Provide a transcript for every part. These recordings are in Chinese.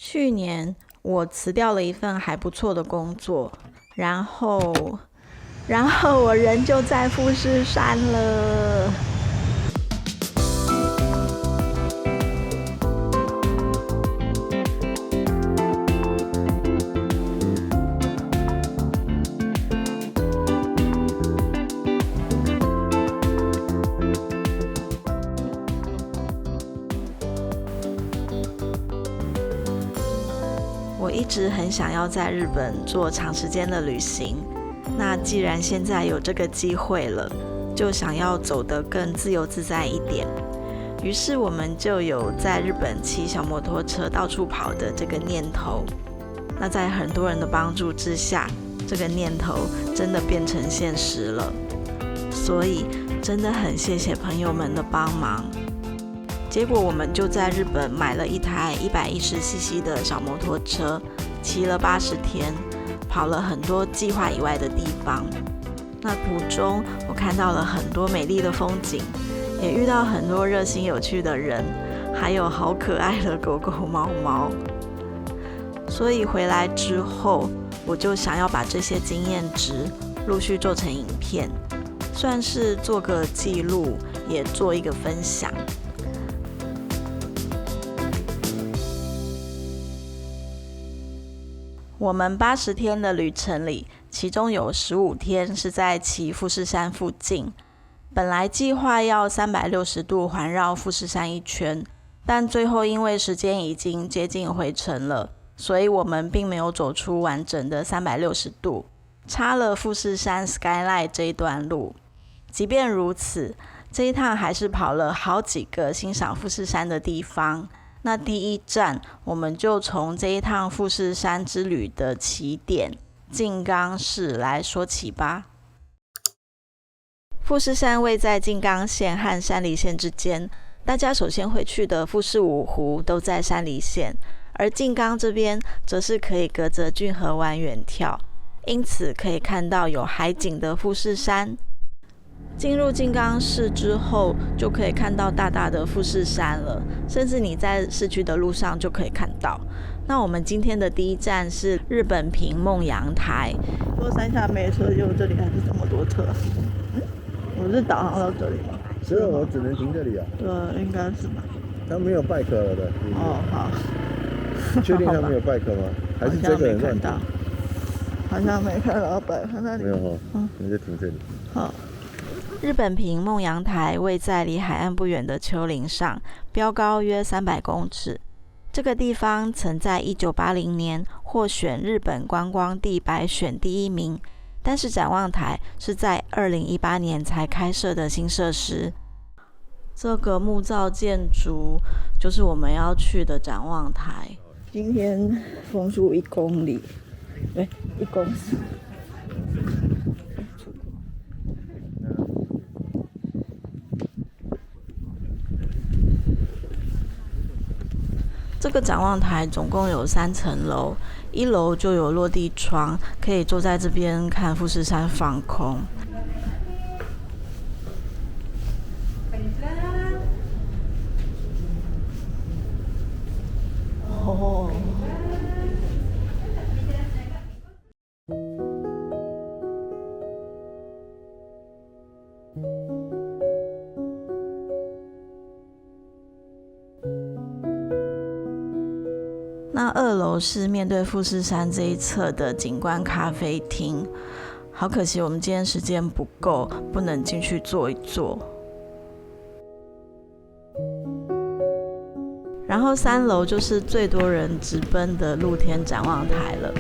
去年我辞掉了一份还不错的工作，然后我人就在富士山了。我一直很想要在日本做长时间的旅行，那既然现在有这个机会了，就想要走得更自由自在一点。于是我们就有在日本骑小摩托车到处跑的这个念头。那在很多人的帮助之下，这个念头真的变成现实了。所以真的很谢谢朋友们的帮忙。结果我们就在日本买了一台110cc 的小摩托车，骑了80天，跑了很多计划以外的地方。那途中我看到了很多美丽的风景，也遇到很多热心有趣的人，还有好可爱的狗狗猫猫。所以回来之后，我就想要把这些经验值陆续做成影片，算是做个记录，也做一个分享。我们80天的旅程里，其中有15天是在骑富士山附近。本来计划要360度环绕富士山一圈，但最后因为时间已经接近回程了，所以我们并没有走出完整的360度，差了富士山 Skyline 这一段路。即便如此，这一趟还是跑了好几个欣赏富士山的地方。那第一站，我们就从这一趟富士山之旅的起点静冈市来说起吧。富士山位在静冈县和山梨县之间，大家首先会去的富士五湖都在山梨县，而静冈这边则是可以隔着骏河湾远眺，因此可以看到有海景的富士山。进入静冈市之后，就可以看到大大的富士山了，甚至你在市区的路上就可以看到。那我们今天的第一站是日本平梦阳台。说山下没车，就这里还是这么多车。我是导航到这里吗？所以我只能停这里啊。应该是吧。他没有bike了的。哦，好。你确定他没有bike吗？还是这个人乱停？好像没看到bike，那里没有哈。你就停这里。好。日本平梦阳台位在离海岸不远的丘陵上，标高约300公尺。这个地方曾在1980年获选日本观光地100选第1名，但是展望台是在2018年才开设的新设施。这个木造建筑就是我们要去的展望台。今天风速1公里，1公尺。这个展望台总共有3层楼，1楼就有落地窗，可以坐在这边看富士山放空。哦。那2楼是面对富士山这一侧的景观咖啡厅，好可惜我们今天时间不够，不能进去坐一坐。然后3楼就是最多人直奔的露天展望台了。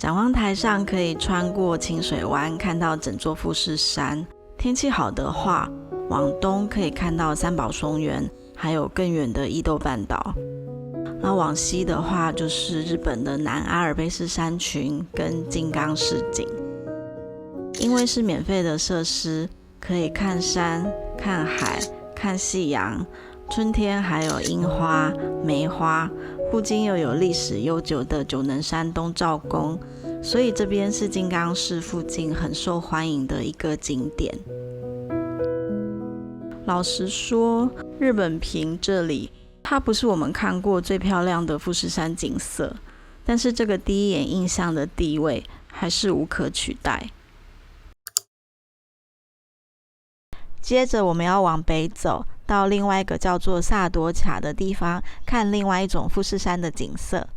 展望台上可以穿过清水湾，看到整座富士山。天气好的话，往东可以看到三宝松原，还有更远的伊豆半岛。那往西的话，就是日本的南阿尔卑斯山群跟金刚市景。因为是免费的设施，可以看山、看海、看夕阳。春天还有樱花、梅花，附近又有历史悠久的九能山东照宫，所以这边是金刚市附近很受欢迎的一个景点。老实说，日本平这里，它不是我们看过最漂亮的富士山景色，但是这个第一眼印象的地位还是无可取代。接着我们要往北走，到另外一个叫做萨朵卡的地方，看另外一种富士山的景色。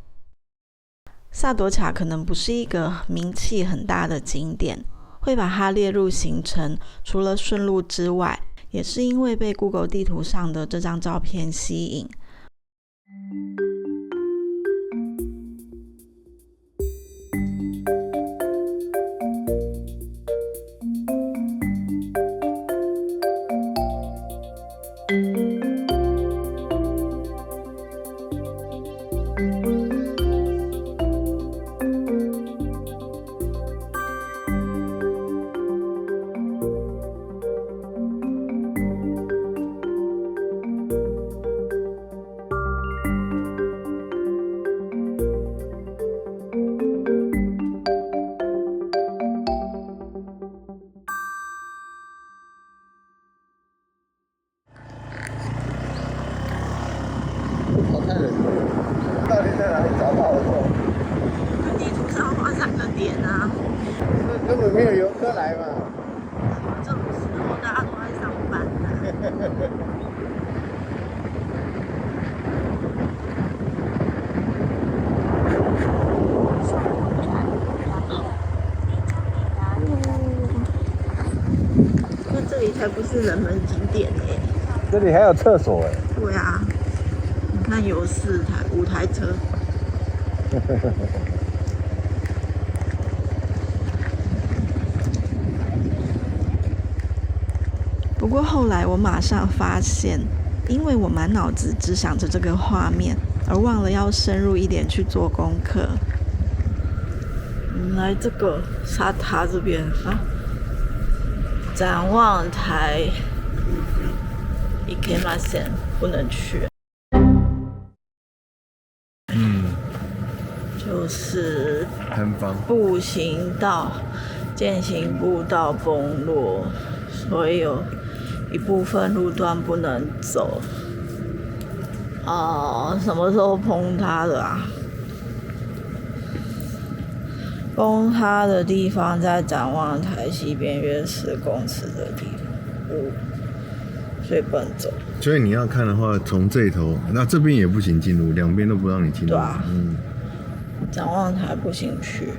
萨朵卡可能不是一个名气很大的景点，会把它列入行程，除了顺路之外，也是因为被 Google 地图上的这张照片吸引。到底在哪里找到的？地图上画3个点啊，根本没有游客来嘛。这种时候大家都在上班啊。那这里才不是人文景点欸。这里还有厕所哎。对啊，你看有5台车。不过后来我马上发现，因为我满脑子只想着这个画面，而忘了要深入一点去做功课。来这个沙塔这边啊，展望台行けません，不能去。就是步行道、健行步道崩落，所以有一部分路段不能走。什么时候崩塌的啊？崩塌的地方在展望台西边约10公尺的地方，所以不能走。所以你要看的话，从这头，那这边也不行进入，两边都不让你进入。对啊。展望台不行去，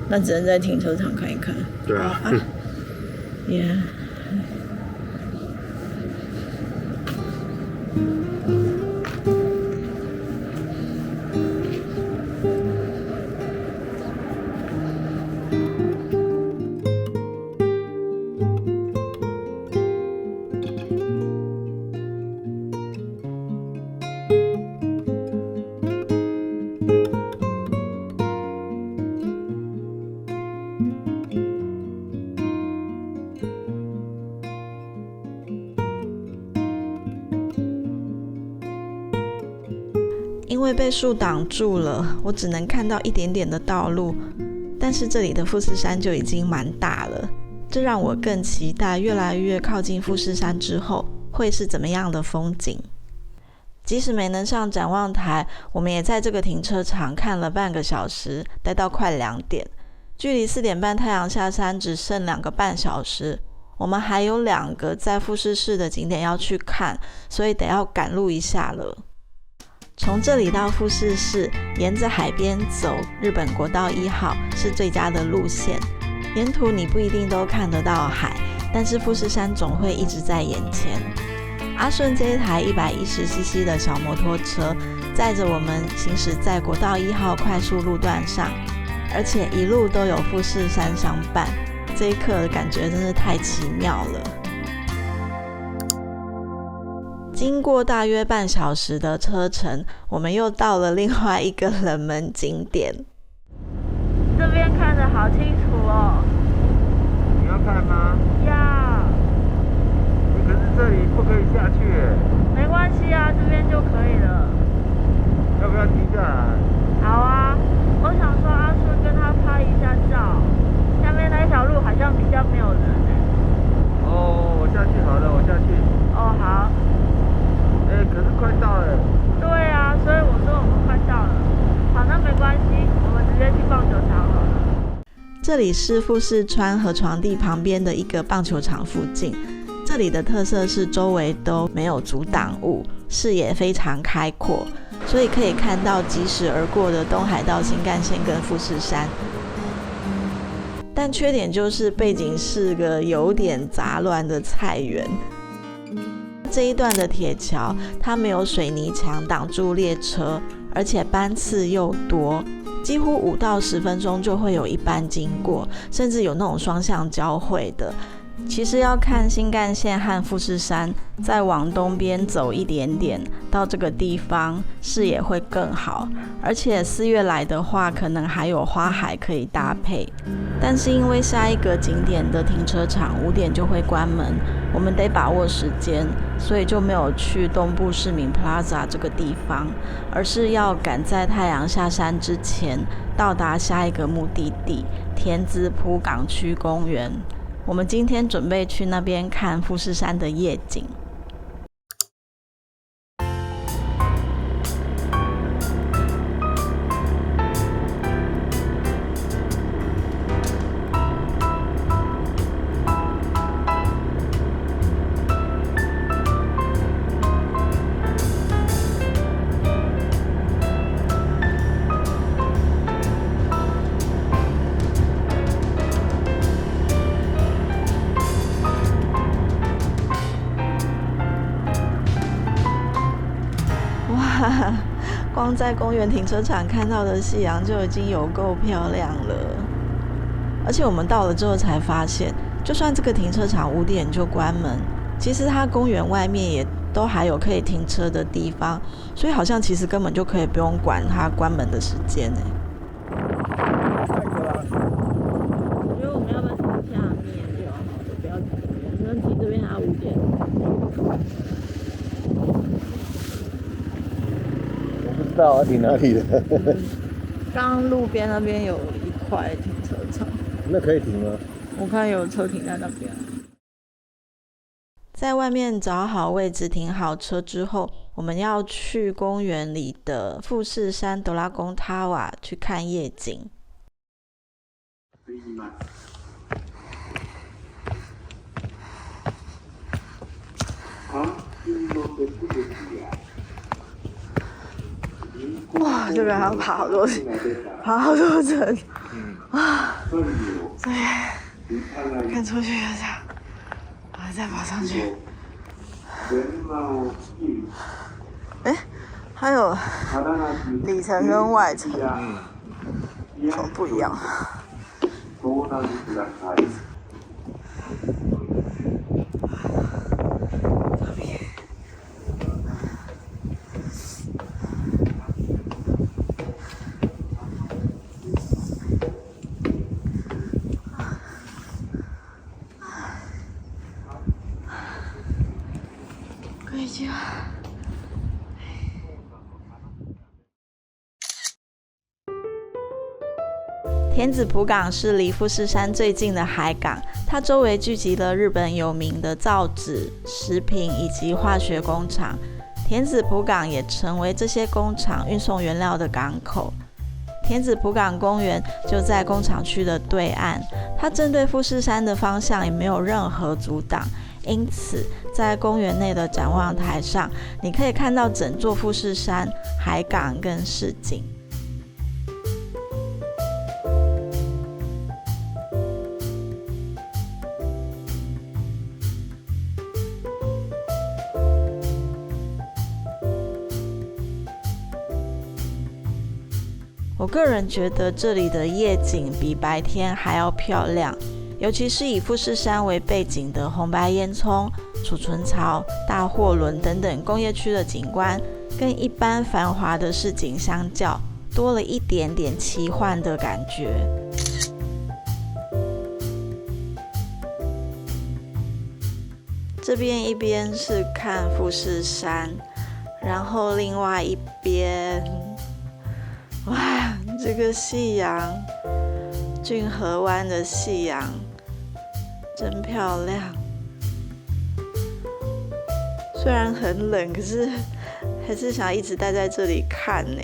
那只能在停车场看一看。对啊。因为被树挡住了，我只能看到一点点的道路，但是这里的富士山就已经蛮大了，这让我更期待越来越靠近富士山之后会是怎么样的风景。即使没能上展望台，我们也在这个停车场看了半个小时，待到快2点，距离4点半太阳下山只剩2个半小时。我们还有2个在富士市的景点要去看，所以得要赶路一下了。从这里到富士市，沿着海边走日本国道1号是最佳的路线。沿途你不一定都看得到海，但是富士山总会一直在眼前。阿顺这一台110cc 的小摩托车载着我们行驶在国道1号快速路段上，而且一路都有富士山相伴，这一刻的感觉真是太奇妙了。经过大约半小时的车程，我们又到了另外一个冷门景点。这边看得好清楚哦。你要看吗？要。可是这里不可以下去耶。没关系啊，这边就可以了。要不要停下来？好啊，我想说阿顺跟他拍一下照。下面那条路好像比较没有人哎。哦，我下去好了，我下去。哦，好。可是快到了。对啊，所以我说我们快到了。好，那没关系，我们直接去棒球场好了。这里是富士川河床地旁边的一个棒球场附近。这里的特色是周围都没有阻挡物，视野非常开阔，所以可以看到疾驶而过的东海道新干线跟富士山。但缺点就是背景是个有点杂乱的菜园。这一段的铁桥，它没有水泥墙挡住列车，而且班次又多，几乎5到10分钟就会有一班经过，甚至有那种双向交汇的。其实要看新干线和富士山，再往东边走一点点，到这个地方视野会更好，而且4月来的话，可能还有花海可以搭配。但是因为下一个景点的停车场5点就会关门，我们得把握时间，所以就没有去东部市民 Plaza 这个地方，而是要赶在太阳下山之前到达下一个目的地田子浦港区公园。我们今天准备去那边看富士山的夜景。光在公园停车场看到的夕阳就已经有够漂亮了，而且我们到了之后才发现，就算这个停车场5点就关门，其实它公园外面也都还有可以停车的地方，所以好像其实根本就可以不用管它关门的时间耶。我觉得我们要不要停下面就好了，不要停这边，因为停这边还要5点。不知道停哪里的。刚刚路边那边有一块停车场，那可以停吗？我看有车停在那边。在外面找好位置停好车之后，我们要去公园里的富士山德拉宫塔瓦去看夜景。哇，这个还要爬好多层啊！所以看出去就这样，然后再爬上去。还有里层跟外层，什么不一样？田子浦港是离富士山最近的海港，它周围聚集了日本有名的造纸、食品以及化学工厂。田子浦港也成为这些工厂运送原料的港口。田子浦港公园就在工厂区的对岸，它针对富士山的方向也没有任何阻挡，因此在公园内的展望台上，你可以看到整座富士山、海港跟市景。我个人觉得这里的夜景比白天还要漂亮，尤其是以富士山为背景的红白烟囱、储存槽、大货轮等等工业区的景观，跟一般繁华的市景相较，多了一点点奇幻的感觉。这边一边是看富士山，然后另外一边，哇，这个夕阳，骏河湾的夕阳真漂亮。虽然很冷，可是还是想一直待在这里看呢。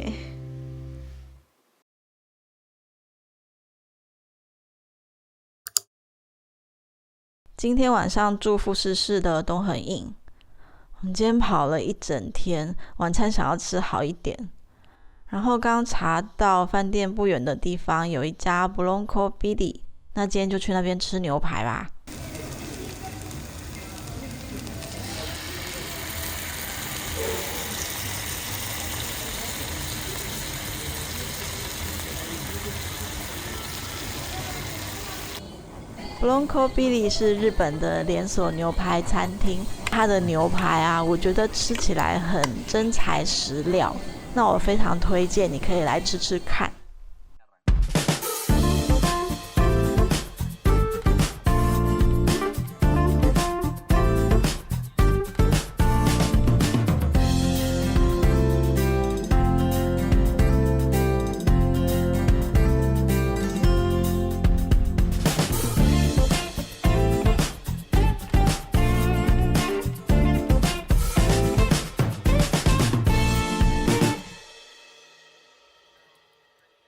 今天晚上住富士市的东横印，我们今天跑了一整天，晚餐想要吃好一点。然后刚查到饭店不远的地方有一家 Bronco Billy， 那今天就去那边吃牛排吧。Bronco Billy 是日本的连锁牛排餐厅，它的牛排啊，我觉得吃起来很真材实料，那我非常推荐你可以来吃吃看。